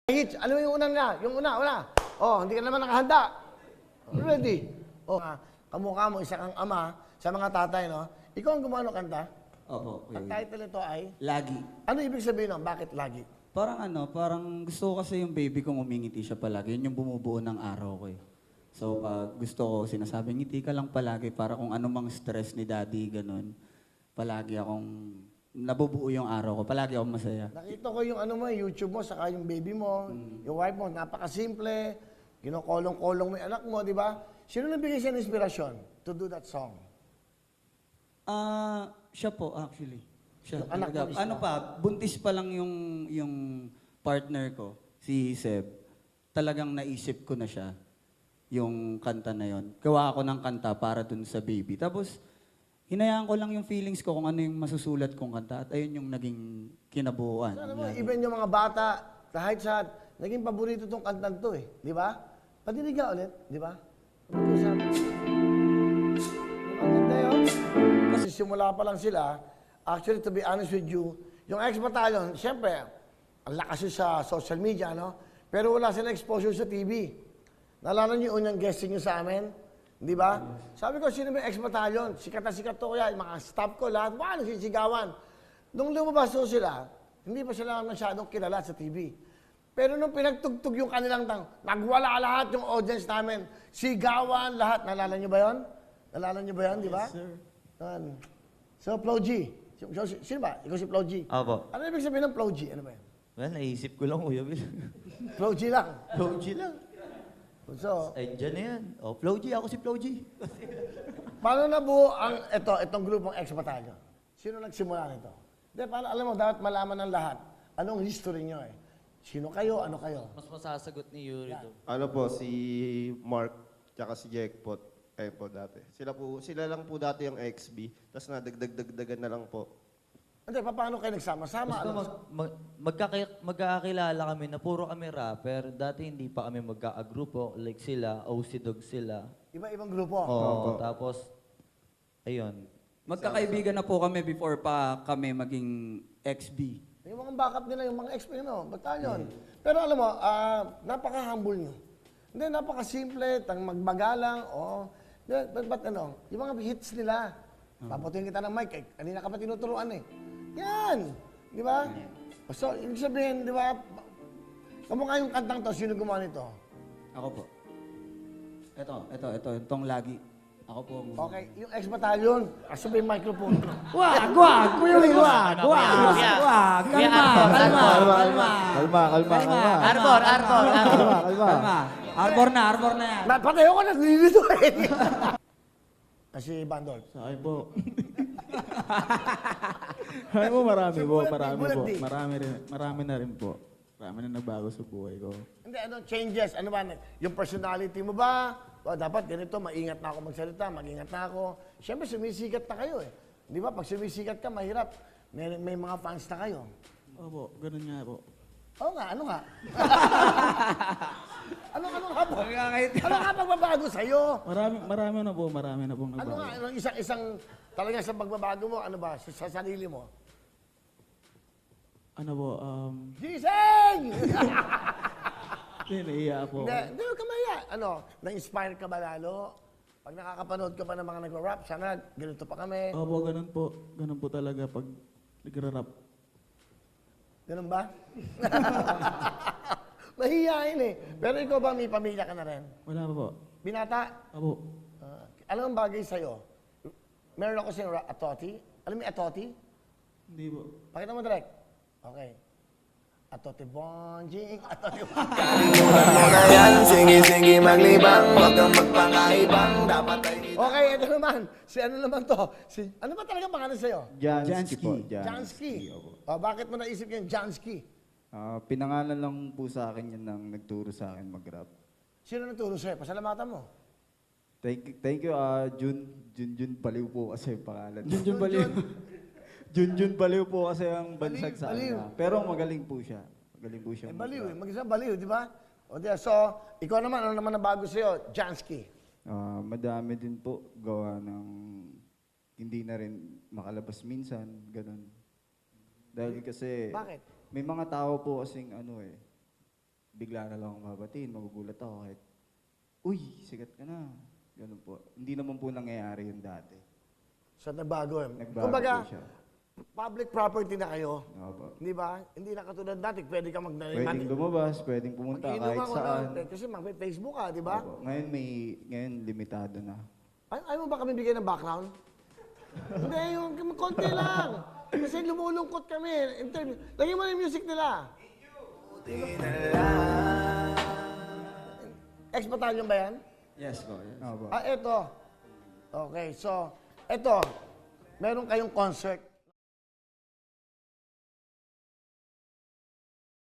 Hits, ano yung unang na? Yung una. Oh, hindi ka naman nakahanda. Ready? Oh, kamukha mo, isa kang ama sa mga tatay, no? Ikaw ang gumawa ng kanta? Opo. Ang title nito ay? Lagi. Ano ibig sabihin nun? Bakit lagi? Parang gusto ko kasi yung baby kong umingiti siya palagi. Yun yung bumubuo ng araw ko eh. So, pag gusto ko, sinasabi, ngiti ka lang palagi para kung anumang stress ni daddy, ganun. Palagi akong nabubuo yung araw ko. Palagi akong masaya. Nakita ko yung ano mo, YouTube mo, saka yung baby mo, yung wife mo, napakasimple. Kinokolong-kolong mo yung anak mo, di ba? Sino nabigay siya ng inspirasyon to do that song? Siya po actually. Siya. Yung anak mo Talaga. mismo? Ano pa, buntis pa lang yung partner ko, si Seb. Talagang naisip ko na siya, yung kanta na yon. Gawa ako ng kanta para dun sa baby. Tapos, hinayaan ko lang yung feelings ko kung ano yung masusulat kong kanta. At ayun yung naging kinabuuan. Sana mo, even yung mga bata, kahit sa, naging paborito tong kantan to eh. Di ba? Patinig ka ulit, di ba? Pag-usapan. Ang ganda yun. Kasi simula pa lang sila, actually to be honest with you, yung ex-battalion, siyempre, ang lakas yun sa social media, no? Pero wala silang exposure sa TV. Naalala niyo yung unang guesting niyo sa amin? Di ba? Sabi ko, sino ba yung ex-battalion? Sikat na sikat to kaya, yung mga staff ko, lahat, nagsisigawan. Nung lumabas to sila, hindi pa sila masyadong kilala sa TV. Pero nung pinagtugtog yung kanilang nagwala lahat yung audience namin. Sigawan, lahat. Nalala niyo ba yun? Nalala niyo ba yun, di ba? Yes, sir. So, Flo G. Sino ba? Ikaw si Flo G. Opo. Ano ibig sabihin ng Flo G? Ano ba yun? Well, naisip ko lang, Kuya Bill. Flo G lang. Flow G lang. So, Ay, dyan na yan. Oh, Flow G. Ako si Flow G. paano nabuo itong grupong ex-batalyon? Sino nagsimula nito? Hindi, paano, alam mo, dapat malaman ng lahat. Anong history nyo eh? Sino kayo? Ano kayo? Mas masasagot ni Yuri to. Ano po, si Mark tsaka si Jackpot. Ayun po dati. Sila lang po dati yung XB. Tapos nadagdagan na lang po. Hindi, paano kayo nagsama-sama? Basta magkakakilala kami na puro kami rapper. Dati hindi pa kami magkakagrupo. Like sila, OC Dog sila. Iba-ibang grupo. Oo, tapos, ayun. Magkakaibigan na po kami before pa kami maging XB. Yung mga backup nila, yung mga ex batalyon. Pero alam mo, napaka-humble nyo. Hindi, napaka-simple, magbagalang, But ano, yung mga hits nila, paputuin kita ng mic, kanina ka pa tinuturuan eh. Yan! Di ba? So, ibig sabihin, di ba, kamukha yung kantang to, sino gumawa nito? Ako po. Itong lagi. Ako po. Okay, yung ex-batalyon, aso ba yung microphone? Wag! Kuya Will, wag! Kalma. Arbor! Arbor na yan. Pati ako naglilito eh. Kasi Bandol. Sa akin po. Ay mo, marami po. Bulat di. Marami na rin po. Marami na nagbago sa buhay ko. Hindi, ano, changes? Ano ba? Yung personality mo ba? Dapat ganito, maingat na ako magsalita, mag-ingat na ako. Siyempre, sumisikat na kayo eh. Di ba? Pag sumisikat ka, mahirap. May mga fans na kayo. Opo, ganun nga po. Oo nga, ano nga? ano nga po? Ano nga pagbabago sa'yo? Marami na pong Ano nagbago. nga, anong talagang sa pagbabago mo, ano ba, sa sarili mo? Ano po, Gising! naiiya po. Hindi, huwag ka maya. Ano, na-inspire ka ba lalo? Pag nakakapanood ka pa ng mga nag-rap, sana ganito pa kami. Opo, ganun po. Ganun po talaga pag nagra-rap. Ganun ba? Mahihain eh. Pero ikaw ba, may pamilya ka na rin? Wala pa po. Binata? Opo. Alam ang bagay sa'yo? Meron ako siyang atoti. Alam mo yung atoti? Hindi po. Pakita mo direct. Okay. Atote bonjing, atote Yan, sige maglibang, wag kang magpangaibang, dapat ay Okay, ito naman. Ano naman to? Ano ba talaga pangalan sa'yo? Jansky po. Jansky. Opo. Bakit mo naisip yung Jansky? Pinangalan lang po sa akin yun nang nagturo sa akin mag-rap. Sino nagturo sa'yo? Pasalamatan mo. Thank you, Junjun Baliw po kasi yung pangalan. Junjun Baliw. Junjun Baliw po kasi ang bansag sa Baliw. kanya. Pero magaling po siya. Magaling po siya. Baliw eh. Mag-isa baliw, di ba? So, ikaw naman, ano naman na bago sa'yo? Jansky. Madami din po gawa ng hindi na rin makalabas minsan, ganun. Dahil kasi Bakit? may mga tao po kasing bigla na lang akong babatiin, magugulat ako kahit, uy, sikat ka na. Ganun po. Hindi naman po nangyayari yun dati. So, nagbago. Nagbago Kumbaga, po siya. public property na kayo. Opo. Di ba? Hindi na katulad dati, pwede ka Pwedeng lumabas, pwedeng pumunta kahit saan. Kasi may Facebook ka, di ba? Opo. Ngayon limitado na. Ayaw mo ba kami bigyan ng background? Hindi, yung konti lang. Kasi lumulungkot kami. Interview. Lagyan mo na yung music nila. Ex-battalion ba yan? Yes po. Yes. Opo. Eto. Okay, so, eto. Meron kayong concert